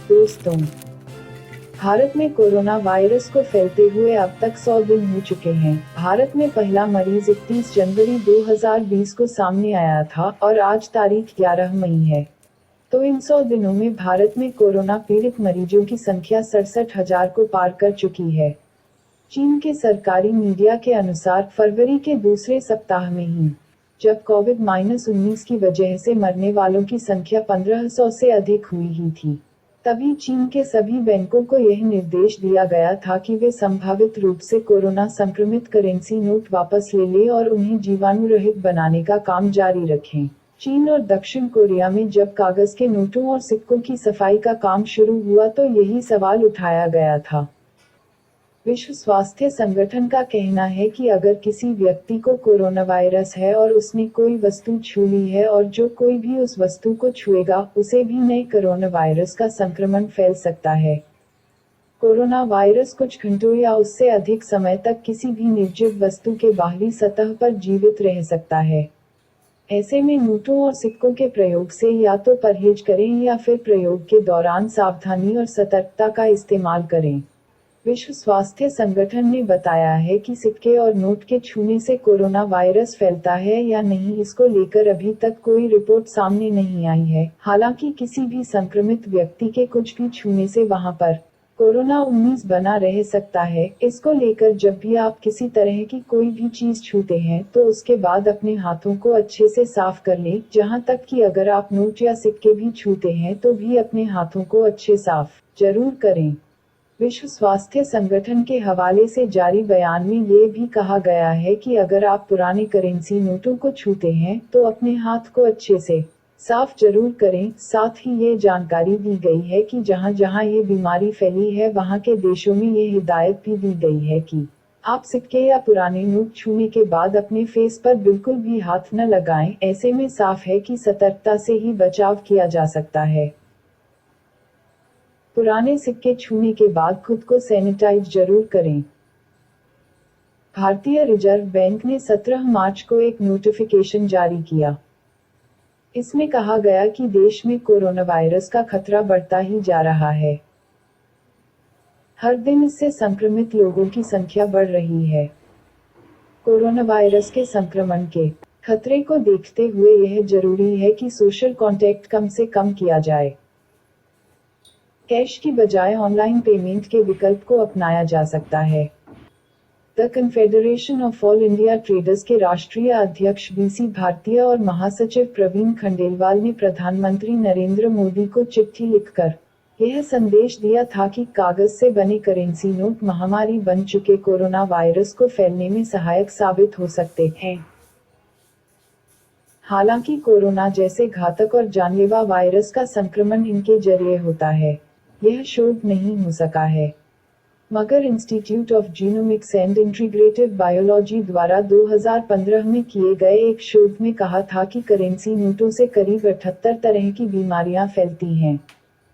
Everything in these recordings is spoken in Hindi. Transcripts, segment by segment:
दोस्तों, भारत में कोरोना वायरस को फैलते हुए अब तक 100 दिन हो चुके हैं। भारत में पहला मरीज 31 जनवरी 2020 को सामने आया था और आज तारीख 11 मई है। तो इन 100 दिनों में भारत में कोरोना पीड़ित मरीजों की संख्या 67,000 को पार कर चुकी है। चीन के सरकारी मीडिया के अनुसार फरवरी के दूसरे सप्ताह में ही, जब कोविड-19 की वजह से मरने वालों की संख्या 1500 से अधिक हुई ही थी, तभी चीन के सभी बैंकों को यह निर्देश दिया गया था कि वे संभावित रूप से कोरोना संक्रमित करेंसी नोट वापस ले लें और उन्हें जीवाणु रहित बनाने का काम जारी रखें। चीन और दक्षिण कोरिया में जब कागज के नोटों और सिक्कों की सफाई का काम शुरू हुआ तो यही सवाल उठाया गया था। विश्व स्वास्थ्य संगठन का कहना है कि अगर किसी व्यक्ति को कोरोना वायरस है और उसने कोई वस्तु छू ली है और जो कोई भी उस वस्तु को छुएगा, उसे भी नए कोरोना वायरस का संक्रमण फैल सकता है। कोरोना वायरस कुछ घंटों या उससे अधिक समय तक किसी भी निर्जीव वस्तु के बाहरी सतह पर जीवित रह सकता है। ऐसे में नोटों और सिक्कों के प्रयोग से या तो परहेज करें या फिर प्रयोग के दौरान सावधानी और सतर्कता का इस्तेमाल करें। विश्व स्वास्थ्य संगठन ने बताया है कि सिक्के और नोट के छूने से कोरोना वायरस फैलता है या नहीं, इसको लेकर अभी तक कोई रिपोर्ट सामने नहीं आई है। हालांकि किसी भी संक्रमित व्यक्ति के कुछ भी छूने से वहां पर कोरोना-19 बना रह सकता है। इसको लेकर जब भी आप किसी तरह की कोई भी चीज छूते हैं तो उसके बाद अपने हाथों को अच्छे से साफ कर लें। जहां तक कि अगर आप नोट या सिक्के भी छूते हैं तो भी अपने हाथों को अच्छे साफ जरूर करें। विश्व स्वास्थ्य संगठन के हवाले से जारी बयान में ये भी कहा गया है कि अगर आप पुराने करेंसी नोटों को छूते हैं तो अपने हाथ को अच्छे से साफ जरूर करें। साथ ही ये जानकारी दी गई है कि जहां जहां ये बीमारी फैली है वहां के देशों में ये हिदायत भी दी गई है कि आप सिक्के या पुराने नोट छूने के बाद अपने फेस पर बिल्कुल भी हाथ न लगाएं। ऐसे में साफ है कि सतर्कता से ही बचाव किया जा सकता है। पुराने सिक्के छूने के बाद खुद को सैनिटाइज जरूर करें। भारतीय रिजर्व बैंक ने 17 मार्च को एक नोटिफिकेशन जारी किया। इसमें कहा गया कि देश में कोरोना वायरस का खतरा बढ़ता ही जा रहा है। हर दिन इससे संक्रमित लोगों की संख्या बढ़ रही है। कोरोना वायरस के संक्रमण के खतरे को देखते हुए यह जरूरी है कि सोशल कॉन्टैक्ट कम से कम किया जाए। कैश की बजाय ऑनलाइन पेमेंट के विकल्प को अपनाया जा सकता है। The confederation of all India traders के राष्ट्रीय अध्यक्ष बीसी भारतीय और महासचिव प्रवीण खंडेलवाल ने प्रधानमंत्री नरेंद्र मोदी को चिट्ठी लिखकर यह संदेश दिया था कि कागज से बने करेंसी नोट महामारी बन चुके कोरोना वायरस को फैलने में सहायक साबित हो सकते हैं। हालांकि कोरोना जैसे घातक और जानलेवा वायरस का संक्रमण इनके जरिए होता है, यह शोध नहीं हो सका है। मगर institute of genomics and integrative biology द्वारा 2015 में किए गए एक शोध में कहा था कि करेंसी नोटों से करीब 78 तरह की बीमारियां फैलती हैं।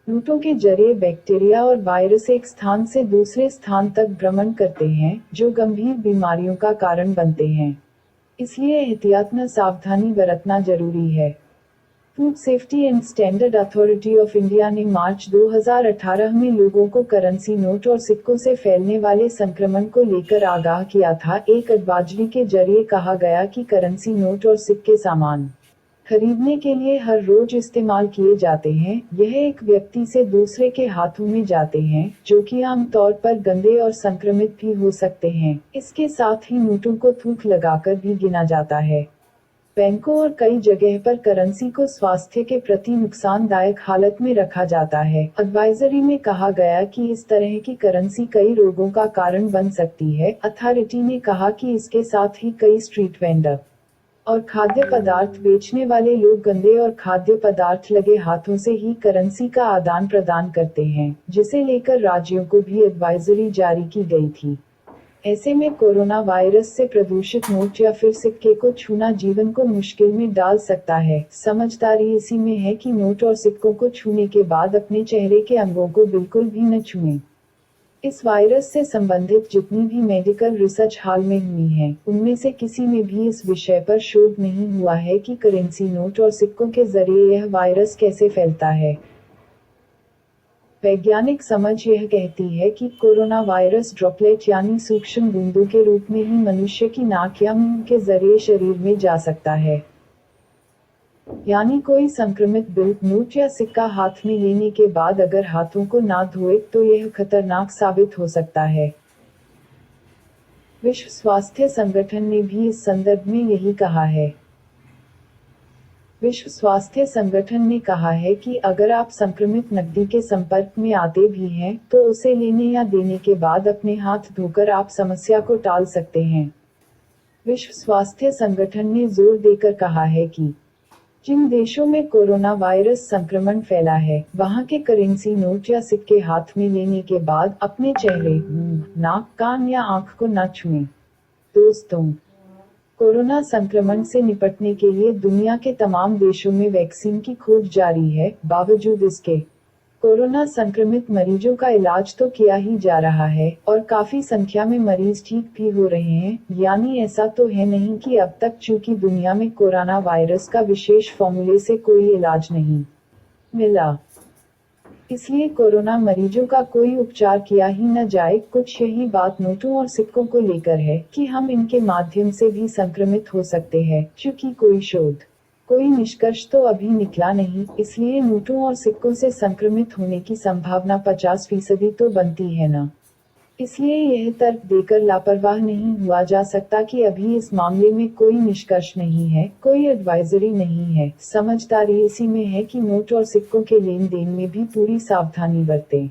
नोटों के जरिए बैक्टीरिया और वायरस एक स्थान से दूसरे स्थान तक भ्रमण करते हैं, जो गंभीर बीमारियों का कारण बनते हैं। इसलिए एहतियातन सावधानी बरतना जरूरी है। Food safety and standard authority of India ने मार्च 2018 में लोगों को करेंसी नोट और सिक्कों से फैलने वाले संक्रमण को लेकर आगाह किया था। एक एडवाइजरी के जरिए कहा गया कि करेंसी नोट और सिक्के सामान खरीदने के लिए हर रोज इस्तेमाल किए जाते हैं। यह एक व्यक्ति से दूसरे के हाथों में जाते हैं, जो कि आमतौर पर गंदे और संक्रमित भी हो सकते हैं। इसके साथ ही नोटों को थूक लगाकर भी गिना जाता है। बैंकों और कई जगह पर करेंसी को स्वास्थ्य के प्रति नुकसानदायक हालत में रखा जाता है। एडवाइजरी में कहा गया कि इस तरह की करेंसी कई रोगों का कारण बन सकती है। अथॉरिटी ने कहा कि इसके साथ ही कई स्ट्रीट वेंडर और खाद्य पदार्थ बेचने वाले लोग गंदे और खाद्य पदार्थ लगे हाथों से ही करेंसी का आदान प्रदान करते हैं, जिसे लेकर राज्यों को भी एडवाइजरी जारी की गई थी। ऐसे में कोरोना वायरस से प्रदूषित नोट या फिर सिक्के को छूना जीवन को मुश्किल में डाल सकता है। समझदारी इसी में है कि नोट और सिक्कों को छूने के बाद अपने चेहरे के अंगों को बिल्कुल भी न छुएं। इस वायरस से संबंधित जितनी भी मेडिकल रिसर्च हाल में हुई है, उनमें से किसी में भी इस विषय पर शोध नहीं हुआ है कि करेंसी नोट और सिक्कों के जरिए यह वायरस कैसे फैलता है। वैज्ञानिक समझ यह कहती है कि कोरोना वायरस ड्रॉपलेट यानी सूक्ष्म बूंदों के रूप में ही मनुष्य की नाक या मुंह के जरिए शरीर में जा सकता है। यानी कोई संक्रमित बिल, नोट या सिक्का हाथ में लेने के बाद अगर हाथों को ना धोए तो यह खतरनाक साबित हो सकता है। विश्व स्वास्थ्य संगठन ने भी इस संदर्भ में यही कहा है। विश्व स्वास्थ्य संगठन ने कहा है कि अगर आप संक्रमित नकदी के संपर्क में आते भी हैं, तो उसे लेने या देने के बाद अपने हाथ धोकर आप समस्या को टाल सकते हैं। विश्व स्वास्थ्य संगठन ने जोर देकर कहा है कि जिन देशों में कोरोना वायरस संक्रमण फैला है, वहां के करेंसी नोट या सिक्के हाथ में लेने के बाद अपने चेहरे, मुंह, नाक, कान या आंख को न छुएं। दोस्तों, कोरोना संक्रमण से निपटने के लिए दुनिया के तमाम देशों में वैक्सीन की खोज जारी है। बावजूद इसके कोरोना संक्रमित मरीजों का इलाज तो किया ही जा रहा है और काफी संख्या में मरीज ठीक भी हो रहे हैं। यानी ऐसा तो है नहीं कि अब तक चूंकि दुनिया में कोरोना वायरस का विशेष फॉर्मूले से कोई इलाज नहीं मिला, इसलिए कोरोना मरीजों का कोई उपचार किया ही न जाए। कुछ यही बात नोटों और सिक्कों को लेकर है कि हम इनके माध्यम से भी संक्रमित हो सकते हैं। चूंकि कोई निष्कर्ष तो अभी निकला नहीं, इसलिए नोटों और सिक्कों से संक्रमित होने की संभावना 50% तो बनती है ना। इसलिए यह तर्क देकर लापरवाह नहीं हुआ जा सकता कि अभी इस मामले में कोई निष्कर्ष नहीं है, कोई एडवाइजरी नहीं है। समझदारी इसी में है कि नोट और सिक्कों के लेन देन में भी पूरी सावधानी बरतें।